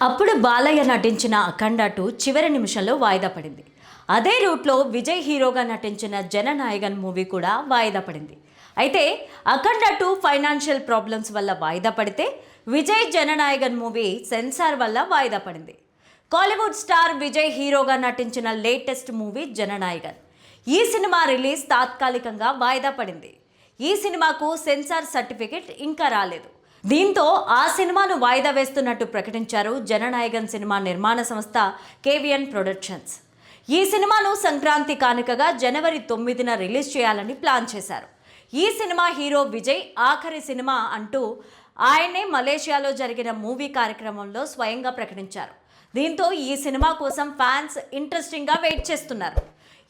అప్పుడు బాలయ్య నటించిన అఖండ 2 చివరి నిమిషంలో వాయిదా పడింది. అదే రూట్లో విజయ్ హీరోగా నటించిన జననాయగన్ మూవీ కూడా వాయిదా పడింది. అయితే అఖండ 2 ఫైనాన్షియల్ ప్రాబ్లమ్స్ వల్ల వాయిదా పడితే విజయ్ జననాయగన్ మూవీ సెన్సార్ వల్ల వాయిదా పడింది. కాలీవుడ్ స్టార్ విజయ్ హీరోగా నటించిన లేటెస్ట్ మూవీ జననాయగన్. ఈ సినిమా రిలీజ్ తాత్కాలికంగా వాయిదా పడింది. ఈ సినిమాకు సెన్సార్ సర్టిఫికెట్ ఇంకా రాలేదు. దీంతో ఆ సినిమాను వాయిదా వేస్తున్నట్టు ప్రకటించారు జననాయగన్ సినిమా నిర్మాణ సంస్థ కేవిఎన్ ప్రొడక్షన్స్. ఈ సినిమాను సంక్రాంతి కానుకగా జనవరి 9న రిలీజ్ చేయాలని ప్లాన్ చేశారు. ఈ సినిమా హీరో విజయ్ ఆఖరి సినిమా అంటూ ఆయనే మలేషియాలో జరిగిన మూవీ కార్యక్రమంలో స్వయంగా ప్రకటించారు. దీంతో ఈ సినిమా కోసం ఫ్యాన్స్ ఇంట్రెస్టింగ్గా వెయిట్ చేస్తున్నారు.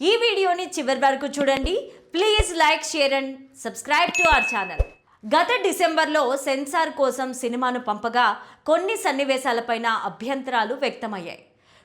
ఈ వీడియోని చివరి వరకు చూడండి. Please like, share and subscribe to our channel. గత డిసెంబర్లో సెన్సార్ కోసం సినిమాను పంపగా కొన్ని సన్నివేశాలపైన అభ్యంతరాలు వ్యక్తమయ్యాయి.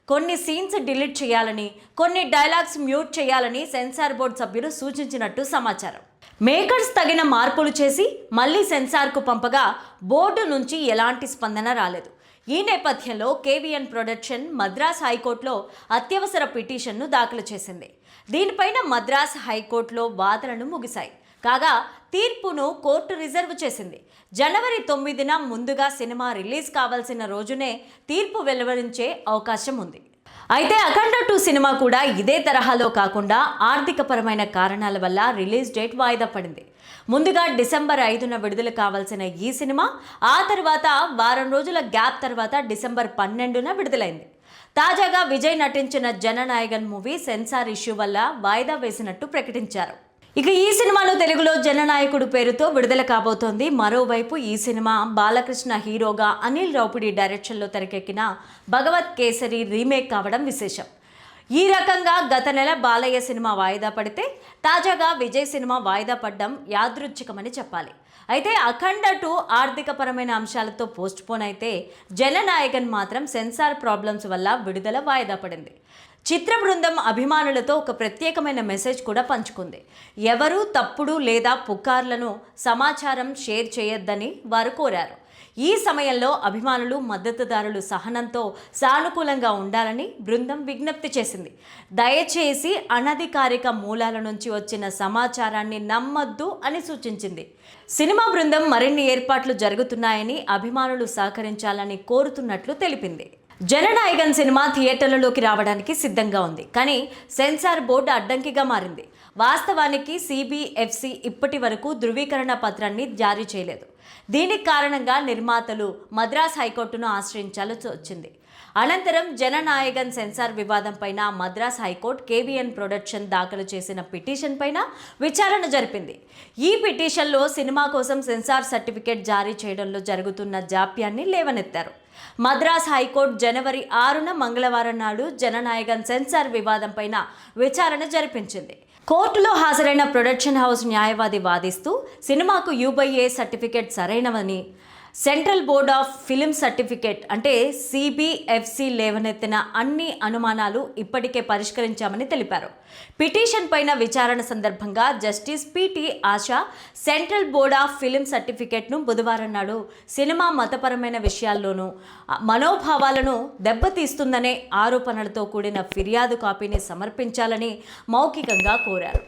కొన్ని సీన్స్ డిలీట్ చేయాలని, కొన్ని డైలాగ్స్ మ్యూట్ చేయాలని సెన్సార్ బోర్డు సభ్యులు సూచించినట్టు సమాచారం. మేకర్స్ తగిన మార్పులు చేసి మళ్ళీ సెన్సార్కు పంపగా బోర్డు నుంచి ఎలాంటి స్పందన రాలేదు. ఈ నేపథ్యంలో కేవిఎన్ ప్రొడక్షన్ మద్రాస్ హైకోర్టులో అత్యవసర పిటిషన్ను దాఖలు చేసింది. దీనిపైన మద్రాస్ హైకోర్టులో వాదనలు ముగిశాయి. కాగా తీర్పును కోర్టు రిజర్వ్ చేసింది. జనవరి 9న ముందుగా సినిమా రిలీజ్ కావాల్సిన రోజునే తీర్పు వెలువరించే అవకాశం ఉంది. అయితే అఖండ 2 సినిమా కూడా ఇదే తరహాలో కాకుండా ఆర్థికపరమైన కారణాల వల్ల రిలీజ్ డేట్ వాయిదా పడింది. ముందుగా డిసెంబర్ 5న విడుదల కావాల్సిన ఈ సినిమా ఆ తర్వాత వారం రోజుల గ్యాప్ తర్వాత డిసెంబర్ 12న విడుదలైంది. తాజాగా విజయ్ నటించిన జననాయగన్ మూవీ సెన్సార్ ఇష్యూ వల్ల వాయిదా వేసినట్టు ప్రకటించారు. ఇక ఈ సినిమాను తెలుగులో జననాయకుడు పేరుతో విడుదల కాబోతోంది. మరోవైపు ఈ సినిమా బాలకృష్ణ హీరోగా అనిల్ రావుపుడి డైరెక్షన్లో తెరకెక్కిన భగవత్ కేసరి రీమేక్ కావడం విశేషం. ఈ రకంగా గత నెల బాలయ్య సినిమా వాయిదా పడితే తాజాగా విజయ్ సినిమా వాయిదా పడడం యాదృచ్ఛికమని చెప్పాలి. అయితే అఖండ 2 ఆర్థికపరమైన అంశాలతో పోస్ట్పోన్ అయితే జననాయగన్ మాత్రం సెన్సార్ ప్రాబ్లమ్స్ వల్ల విడుదల వాయిదా పడింది. చిత్ర బృందం అభిమానులతో ఒక ప్రత్యేకమైన మెసేజ్ కూడా పంచుకుంది. ఎవరూ తప్పుడు లేదా పుకార్లను సమాచారం షేర్ చేయొద్దని వారు కోరారు. ఈ సమయంలో అభిమానులు, మద్దతుదారులు సహనంతో సానుకూలంగా ఉండాలని బృందం విజ్ఞప్తి చేసింది. దయచేసి అనధికారిక మూలాల నుంచి వచ్చిన సమాచారాన్ని నమ్మొద్దు అని సూచించింది. సినిమా బృందం మరిన్ని ఏర్పాట్లు జరుగుతున్నాయని, అభిమానులు సహకరించాలని కోరుతున్నట్లు తెలిపింది. జననాయగన్ సినిమా థియేటర్లలోకి రావడానికి సిద్ధంగా ఉంది. కానీ సెన్సార్ బోర్డు అడ్డంకిగా మారింది. వాస్తవానికి సిబిఎఫ్సి ఇప్పటి వరకు ధృవీకరణ పత్రాన్ని జారీ చేయలేదు. దీనికి కారణంగా నిర్మాతలు మద్రాస్ హైకోర్టును ఆశ్రయించాల్సి వచ్చింది. అనంతరం జననాయగన్ సెన్సార్ వివాదం పైన మద్రాస్ హైకోర్టు కేవిఎన్ ప్రొడక్షన్ దాఖలు చేసిన పిటిషన్ పైన విచారణ జరిపింది. ఈ పిటిషన్లో సినిమా కోసం సెన్సార్ సర్టిఫికేట్ జారీ చేయడంలో జరుగుతున్న జాప్యాన్ని లేవనెత్తారు. మద్రాస్ హైకోర్టు జనవరి 6న మంగళవారం నాడు జననాయగన్ సెన్సార్ వివాదం పైన విచారణ జరిపించింది. కోర్టులో హాజరైన ప్రొడక్షన్ హౌస్ న్యాయవాది వాదిస్తూ సినిమాకు యూబైఏ సర్టిఫికేట్ సరైనవని, central board of film certificate అంటే సిబిఎఫ్సి లేవనెత్తిన అన్ని అనుమానాలు ఇప్పటికే పరిష్కరించామని తెలిపారు. పిటిషన్ పైన విచారణ సందర్భంగా justice PT Asha central board of film సర్టిఫికేట్ను బుధవారం నాడు సినిమా మతపరమైన విషయాల్లోనూ మనోభావాలను దెబ్బతీస్తుందనే ఆరోపణలతో కూడిన ఫిర్యాదు కాపీని సమర్పించాలని మౌఖికంగా కోరారు.